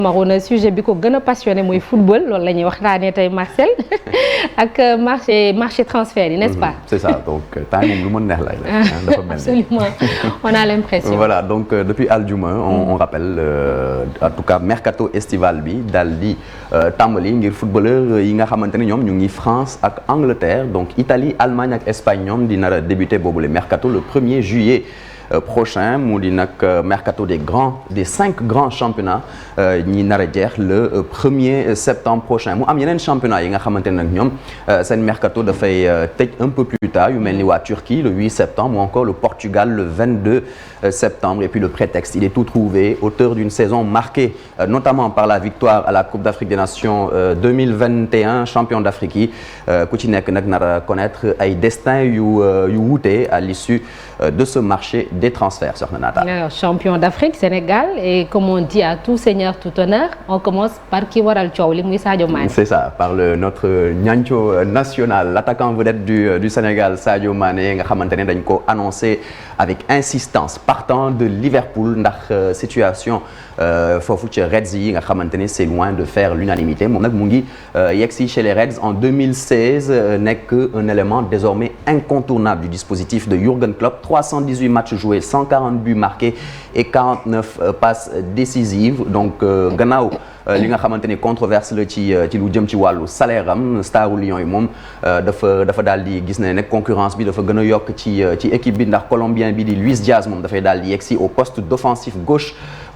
Maroon sujet bi ko gën a passionné mooy football loolu la ñuy waxtaanee tey Marcel ak marché transfert yi n'est-ce pas. C'est ça donc temps moom lu ma neex lay dafa mel. Absolument on a l'impression. Voilà donc depuis aljuma on rappelle en tout cas mercato estival bi daal di tàmbali ngir footballeur yi nga xamante ne ñoom ñu ngi France ak Angleterre donc Italie Allemagne ak Espagne ñoom di nar a débuter boobu le mercato le 1er juillet. Prochain mu di nag mercato des 5 grands championnats ñi nar a jeex le 1er septembre prochain mu am yeneen championnat yi nga xamante ne nag ñoom seen mercato dafay tëj un peu plus tard yu mel ni waa Turquie le 8 septembre ou encore le Portugal le 22 septembre et puis le prétexte il est tout trouvé auteur d'une saison marquée notamment par la victoire à la Coupe d'Afrique des Nations 2021 champion d'Afrique yi ku ci nekk nag nar a connaître ay destin yu wuute à l'issue de ce marché des transferts soxna Naata. Alors, champion d'Afrique Sénégal et comme on dit à tout seigneur tout honneur on commence par ki waral coow li muy Sadio Mané. C'est ça par notre ñanco national l'attaquant vedette du Sénégal Sadio Mané nga xamante ne dañ ko annoncé avec insistance partant de Liverpool ndax situation foofu ci Reds yi nga xamante ne c'est loin de faire l'unanimité moom nag mu ngi yegsi chez les Reds en 2016 nekk un élément désormais incontournable du dispositif de Jürgen Klopp 318 matchs joués 140 buts marqués et 49 passes décisives donc gannaaw li nga xamante ni controverse la ci lu jëm ci wàllu salaire am staru Lions yi moom dafa daal di gis ne nag concurrence bi dafa gën a yokk ci équipe bi ndax colombien bi di Luis Diaz moom dafay daal di yegsi au poste d'offensif gauche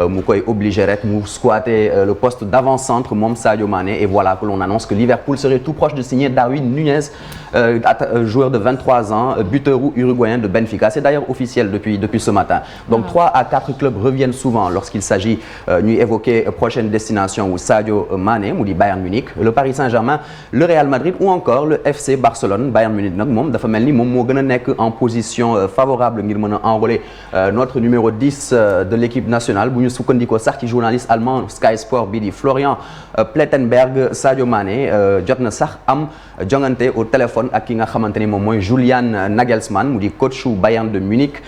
mu koy obligé rek mu squatter le poste d'avant-centre moom Sadio Mané et voilà que l'on annonce que Liverpool serait tout proche de signer Darwin Núñez joueur de 23 ans buteur uruguayen de Benfica c'est d'ailleurs officiel depuis ce matin donc 3 à 4 clubs reviennent souvent lorsqu'il s'agit ñuy évoquer prochaine destination ou Sadio Mané mu di Bayern Munich le Paris Saint-Germain le Real Madrid ou encore le FC Barcelone Bayern Munich nag moom dafa mel ni moom moo gën a nekk en position favorable ngir mën a enrôler notre numéro 10 de l'équipe nationale bu ñu sukkandikoo sax ci journaliste allemand Sky Sport bi di Florian Plettenberg Sadio Mané jot na sax am jongante au téléphone ak ki nga xamante ni moom mooy Julian Nagelsmann mu di coach u Bayern de Munich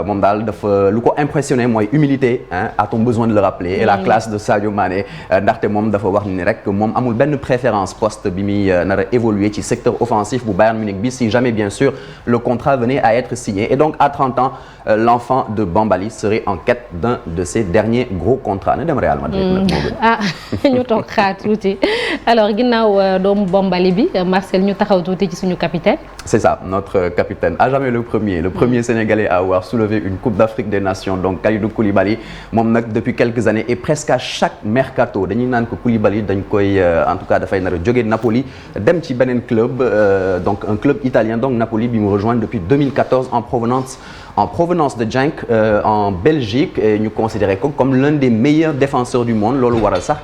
moom daal dafa lu ko impressionné mooy humilité a-t-on besoin de le rappeler et la classe de Sadio Mané ndaxte moom dafa wax ni rek moom amul benn préférence poste bi muy nar a évoluer ci secteur offensif bu Bayern Munich bi si jamais bien sûr le contrat venait à être signé et donc à 30 ans l'enfant de Bambali serait en quête d'un de ses derniers gros contrats na dem Real Madrid ñu toog xaar tuuti alors ginnaaw doomu Bambali bi Marcel ñu taxaw tuuti ci suñu capitaine. C'est ça notre capitaine à jamais le premier Sénégalais à avoir soulevé une Coupe d'Afrique des Nations donc Kalidou Koulibaly moom nag depuis quelques années et presque à chaque mercato dañuy naan ko Koulibaly dañ koy en tout cas dafay nar a jóge Napoli dem ci beneen club donc un club italien donc Napoli bi mu rejoindre depuis 2014 en provenance de Genk en Belgique et ñu considéré ko comme l'un des meilleurs défenseurs du monde loolu waral sax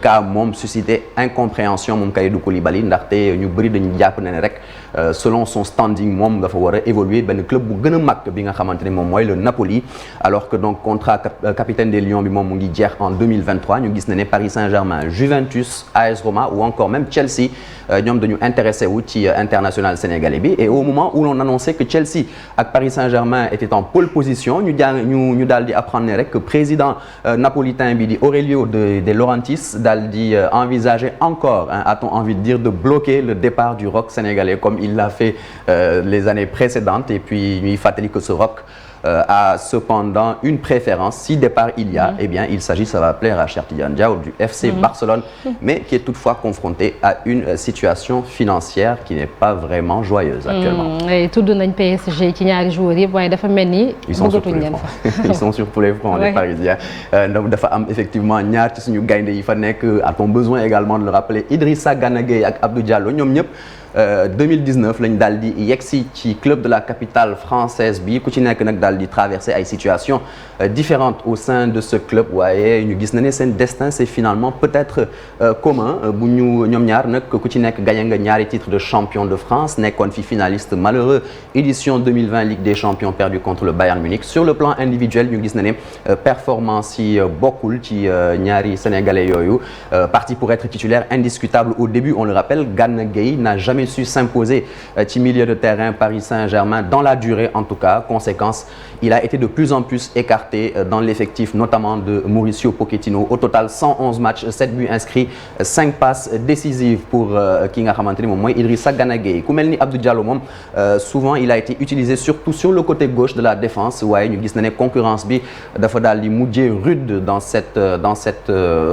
ka moom suscité incompréhension moom Kalidou Koulibaly ndaxte ñu bëri dañu jàpp ne rek selon son standing moom dafa war a évoluer benn club bu gën a mag bi nga xamante ne moom mooy le Napoli alors que donc contrat capitaine des Lions bi moom mu ngi jeex en 2023 ñu gis ne Paris Saint-Germain Juventus AS Roma ou encore même Chelsea ñoom dañu intéressé wu ci international sénégalais bi et au moment où l'on annonçait que Chelsea ak Paris Saint-Germain étaient en pole position ñu daal di apprendre ne rek que président napolitain bi di Aurelio de Laurentiis daal di envisager encore a-t-on envie de dire de bloquer le départ du rock sénégalais comme il l'a fait les années précédentes et puis ñuy fàttali que ce rock a cependant une préférence si départ il y a eh bien il s'agit ça va plaire à Cheikh Tidiane Diaw du FC Barcelone mais qui est toutefois confronté à une situation financière qui n'est pas vraiment joyeuse actuellement. tudd nañ PSG ci ñaari joueurs yëpp waaye dafa mel ni bëggatuñ leen fa. Ils sont sur tous les fronts les Parisiens donc dafa am effectivement ñaar ci suñu gaynde yi fa nekk a-t-on besoin également de le rappeler Idrissa Gana Gueye ak Abdou Diallo ñoom ñëpp 2019 lañ daal di yegsi ci club de la capitale française bi ku ci nekk nag daal di traverser ay situations différentes au sein de ce club waaye ñu gis na ne seen destin c'est finalement peut-être commun bu ñu ñoom ñaar nag ku ci nekk gagné nga ñaari titres de champion de France nekkoon fi finaliste malheureux édition 2020 Ligue des champions perdu contre le Bayern Munich sur le plan individuel ñu gis na ne performance yi bokkul ci ñaari sénégalais yooyu parti pour être titulaire indiscutable au début on le rappelle Gana Gueye n'a jamais su s'imposer ci milieu de terrain Paris Saint-Germain dans la durée en tout cas. Conséquence, il a été de plus en plus écarté dans l'effectif notamment de Mauricio Pochettino. Au total 111 matchs, 7 buts inscrits, 5 passes décisives pour ki nga xamante ni moom mooy Idrissa Gana Gueye. Ku mel ni Abdou Diallo moom souvent il a été utilisé surtout sur le côté gauche de la défense waaye ñu gis na ne concurrence bi dafa daal di mujjee rude dans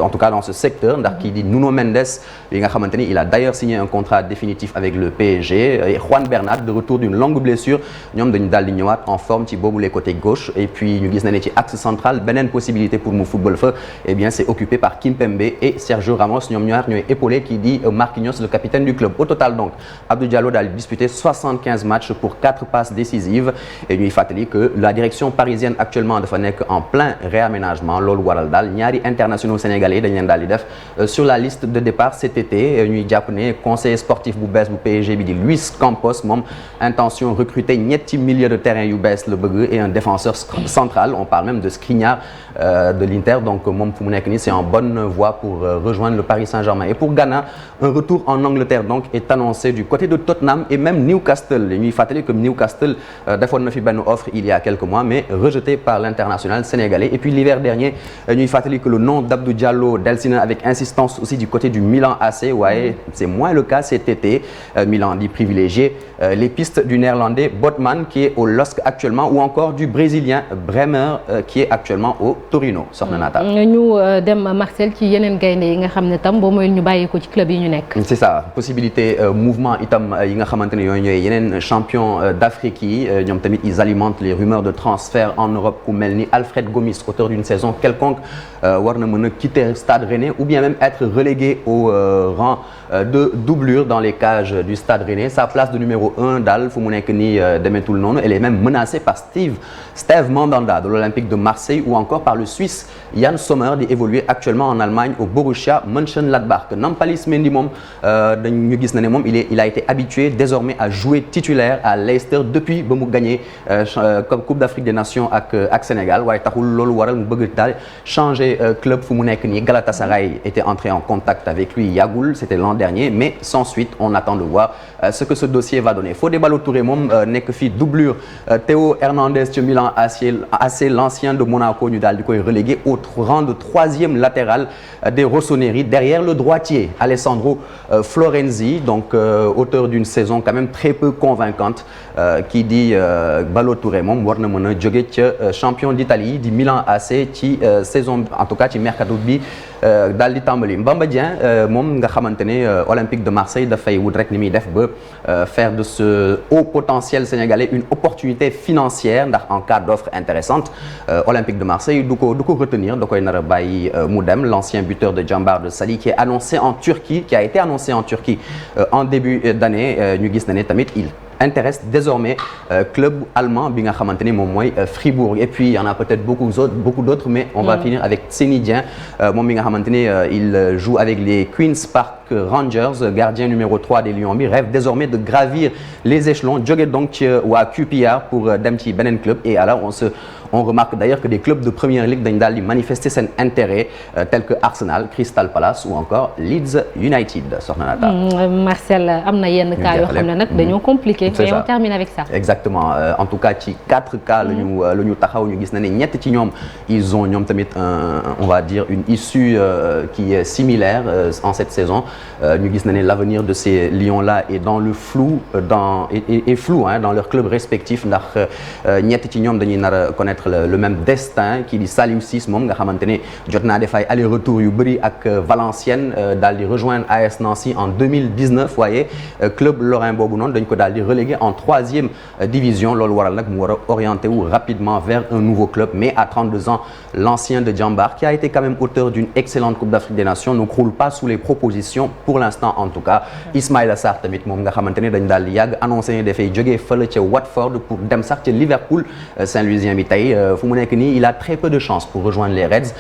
en tout cas dans ce secteur ndax kii di Nuno Mendes yi nga xamante ni il a d'ailleurs signé un contrat définitif avec le PSG et Juan Bernat de retour d'une longue blessure ñoom dañu daal di ñëwaat en forme ci boobu les côtés gauche et puis ñu gis na ne ci axe central beneen possibilité pour mu football fa eh bien c'est occupé par Kimpembe et Sergio Ramos ñoom ñaar ñooy épaulé kii di Marquinhos le capitaine du club. Au total donc Abdou Diallo daal di disputé 75 matchs pour 4 passes décisives et ñuy fàttali que la direction parisienne actuellement dafa nekk en plein réaménagement loolu waral daal ñaari internationaux sénégalais dañ leen daal di def sur la liste de départ cet été ñuy jàpp ne conseiller sportif bu bees bu PSG bi di Luis Campos moom intention recruter ñetti milieu de terrain yu bees la bëgg et un défenseur central on parle même de Skriniar de l'Inter donc moom fu mu nekk nii c'est en bonne voie pour rejoindre le Paris Saint-Germain et pour Ghana un retour en Angleterre donc est annoncé du côté de Tottenham et même Newcastle ñuy fàttali que Newcastle defoon na fi benn offre il y a quelques mois mais rejeté par l'international sénégalais et puis l'hiver dernier ñuy fàttali que le nom d'Abdou Diallo delsi na avec insistance aussi du côté du Milan AC waaye c'est moins le cas cet été Milan di privilégier les pistes du néerlandais Botman qui est au LOSC actuellement ou encore du brésilien Bremer qui est actuellement au Torino soxna Naata. ñu dem Marcel ci yeneen gaynde yi nga xam ne tam boo mooy ñu bàyyi ko ci club yi ñu nekk. c'est ça possibilité mouvement itam yi nga xamante ne yooyu ñooy yeneen champion d'Afrique yi ñoom tamit ils alimentent les rumeurs de transfert en Europe ku mel ni Alfred Gomis auteur d'une saison quelconque war na mën a quitter Stade Rennais ou bien même être relégué au rang de doublure dans les cages du Stade Rennais sa place de numéro 1 daal fu mu nekk nii demetul noonu elle est même menacée par Steve Mandanda de l'Olympique de Marseille ou encore par le Suisse Yann Sommer di évoluer actuellement en Allemagne au Borussia Mönchengladbach Nampalys Mendy moom dañu gis na ne moom il a été habitué désormais à jouer titulaire à Leicester depuis ba mu gagné Coupe d'Afrique des Nations ak Sénégal waaye taxul loolu waral mu bëgg daal changer club fu mu nekk nii Galatasaray était entré en contact avec lui yàggul c'était l'an dernier mais sans suite on attend de voir ce que ce dossier va donner Fodé Ballo-Touré moom nekk fii doublure Théo Hernandez ci Milan AC l'ancien de Monaco ñu daal di koy relégué au rang de troisième latéral des Rossoneri derrière le droitier Alessandro Florenzi donc auteur d'une saison quand même très peu convaincante qui dit Ballo-Touré moom war na mën a jóge ca champion d'Italie di Milan AC ci saison en tout cas ci mercato bi daal di tàmbali Bamba Dieng moom nga xamante ne Olympique de Marseille dafay wut rek ni muy def ba faire de ce haut potentiel sénégalais une opportunité financière ndax en cas d'offre intéressante Olympique de Marseille du ko retenir da koy nar a bàyyi mu dem l'ancien buteur de Djambar de Saly qui a été annoncé en Turquie en début d'année ñu gis na ne tamit il intéresse désormais club allemand bi nga xamante ni moom mooy Fribourg et puis il y en a peut-être beaucoup d'autres mais on va finir avec Seny Dieng moom mi nga xamante ni il joue avec les Queen's Park Rangers gardien numéro 3 des Lions bi rêve désormais de gravir les échelons jóge donc ci waa QPR pour dem ci beneen club et alors on remarque d'ailleurs que des clubs de première ligue dañ daal di manifester seen intérêt tels que Arsenal, Crystal Palace ou encore Leeds United soxna Naata. Marcel am na yenn cas yoo xam ne nag dañoo compliqué. et on termine avec ça. exactement en tout cas ci 4 cas la ñu taxaw ñu gis na ne ñett ci ñoom ils ont ñoom tamit on va dire une issue qui est similaire en cette saison ñu gis na ne l'avenir de ces Lions-là est dans le flou est flou dans leurs clubs respectifs ndax ñett ci ñoom dañuy nar a connaître le même destin kii di Saliou Ciss moom nga xamante ne jot naa def ay aller-retour yu bëri ak Valenciennes daal di rejoindre AS Nancy en 2019 waaye club lorrain boobu noonu dañ ko daal di relégué en 3e division loolu waral nag mu war a orienté wu rapidement vers un nouveau club mais à 32 ans l'ancien de Djambar qui a été quand même auteur d'une excellente Coupe d'Afrique des Nations ne croule pas sous les propositions pour l'instant en tout cas Ismaïla Sarr tamit moom nga xamante ne dañ daal di yàgg annoncé ne dafay jógee fële ca Watford pour dem sax ca Liverpool Saint-Louisien bi tey Koulibaly fu mu nekk nii il a très peu de chance pour rejoindre les Reds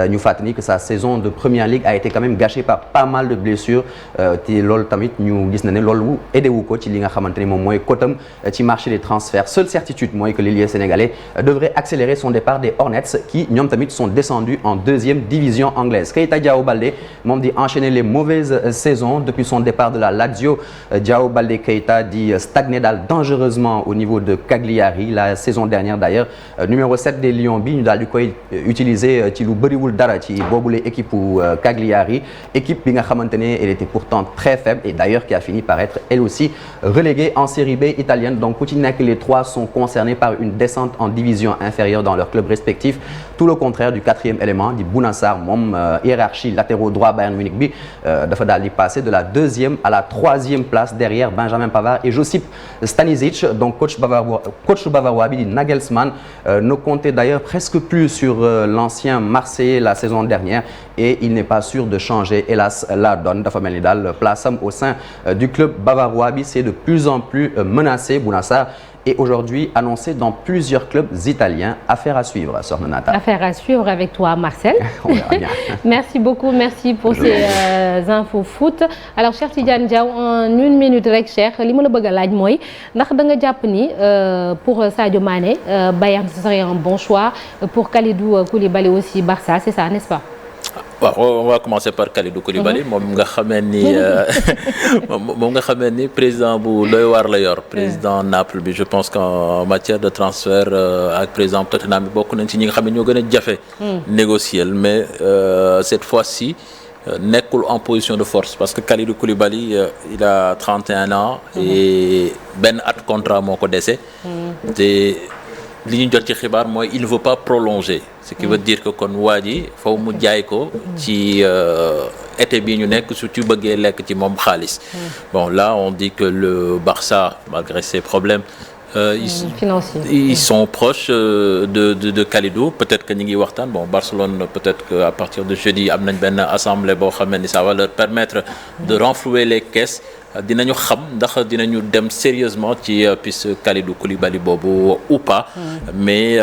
ñu fàttali que sa saison de Première Ligue a été quand même gâchée par pas mal de blessures te loolu tamit ñu gis na ne loolu aidé wu ko ci li nga xamante ni moom mooy kotam ci marché des transferts. Seule certitude mooy que l'ailier sénégalais devrait accélérer son départ des Hornets qui ñoom tamit sont descendus en deuxième division anglaise. Keita Diao Baldé moom di enchaîner les mauvaises saisons depuis son départ de la Lazio. Diao Baldé Keita di stagner daal dangereusement au niveau de Cagliari la saison dernière d'ailleurs numéro 7 des Lions bi ñu daal di koy utiliser ci lu bëriwul dara ci boobule équipe Cagliari équipe bi nga xamante ne elle était pourtant très faible et d'ailleurs qui a fini par être elle aussi reléguée en série B italienne. Donc ku ci nekk les trois sont concernés par une descente en division inférieure dans leurs clubs respectifs. Tout le contraire du quatrième élément di Bouna Sarr moom hiérarchie latéraux droit Bayern Munich bi dafa daal di passer de la deuxième à la troisième place derrière Benjamin Pavard et Josip Stanisic. Donc coach bavarois bi di Nagelsmann ne comptait d'ailleurs presque plus sur l'ancien Marseillais la saison dernière et il n'est pas sûr de changer hélas la donne. Dafa mel ni daal place am au sein du club bavarois bi c'est de plus en plus menacé. Bouna Sarr est aujourd'hui annoncé dans plusieurs clubs italiens. Affaire à suivre, Sokhna Nata. Affaire à suivre avec toi, Marcel. On verra bien. Merci beaucoup, merci pour ces infos foot. Alors Cheikh Tidiane Diaw en une minute rek Cheikh li ma la bëgg a laaj mooy ndax da nga jàpp ni pour Sadio Mané Bayern ce serait un bon choix pour Kalidou Koulibaly aussi Barça, c'est ça, n'est-ce pas? waaw on va commencer par Kalidou Koulibaly moom nga xamee ni président bu doy waar la yor président Naples bi je pense qu'en matière de transfert ak président Tottenham bi bokk nañ ci ñi nga xam ne ñoo gën a jafe négocier mais cette fois-ci nekkul en position de force parce que Kalidou Koulibaly il a 31 ans et benn at contrat moo ko dese te li ñu jot ci xibaar mooy il ne veut pas prolonger ce qui veut dire que kon waa ji faw mu jaay ko ci été bii ñu nekk su ci bëggee lekk ci moom xaalis bon là on dit que le Barça malgré ses problèmes ils sont proches de Kalidou peut-être que ñu ngi waxtaan bon Barcelone peut-être que à partir de jeudi am nañ benn assemblée boo xam ne ça va leur permettre de renflouer les caisses dinañu xam ndax dinañu dem sérieusement ci piste Kalidou Koulibaly boobu ou pas mais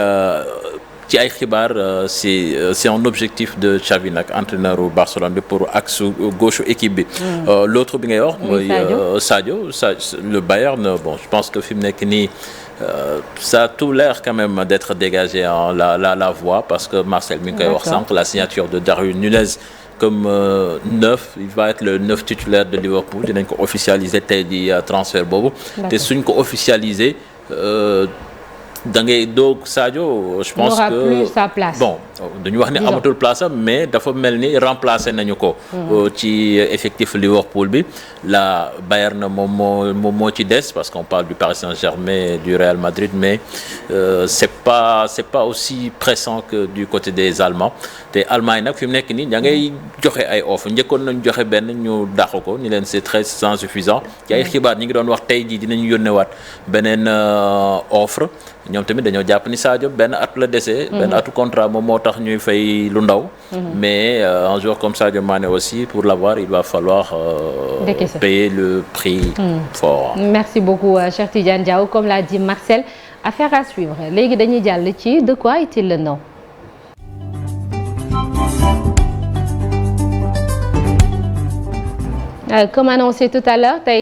ci ay xibaar c'est un objectif de Xavi nag entraîneur u Barcelone bi pour axe gauche équipe bi l'autre bi ngay wax mooy Sadio le Bayern bon je pense que fi mu nekk nii ça a tout l'air quand même d'être dégagé en la voie parce que Marcel mi ngi koy wax sànq la signature de Darwin Núñez comme neuf il va être le neuf titulaire de Liverpool dinañ ko officialiser tey di transfert boobu te suñ ko officialiser da ngay doog Sadio je pense que plus sa place. Bon dañu wax ne amatul place am mais dafa mel ni remplacer nañu ko ci effectif Liverpool bi la Bayern moom moo ci des parce qu'on parle du Paris Saint-Germain et du Real Madrid mais c'est pas aussi pressant que du côté des Allemands te Allemagne nag fi mu nekk nii da ngay joxe ay offre njëkkoon nañu joxe benn ñu dàq ko ni leen c'est très insuffisant ci ay xibaar ñi ngi doon wax tey jii dinañu yónneewaat beneen offre ñoom tamit dañoo jàpp ni Sadio benn at la dese benn atu contrat moom moo tax ñuy fay lu ndaw mais un joueur comme Sadio Mané aussi pour l'avoir il va falloir payer le prix fort. Merci beaucoup Cheikh Tidiane Diaw comme l'a dit Marcel affaire à suivre léegi dañuy jàll ci de quoi est-il le nom. Comme annoncé tout à l'heure tey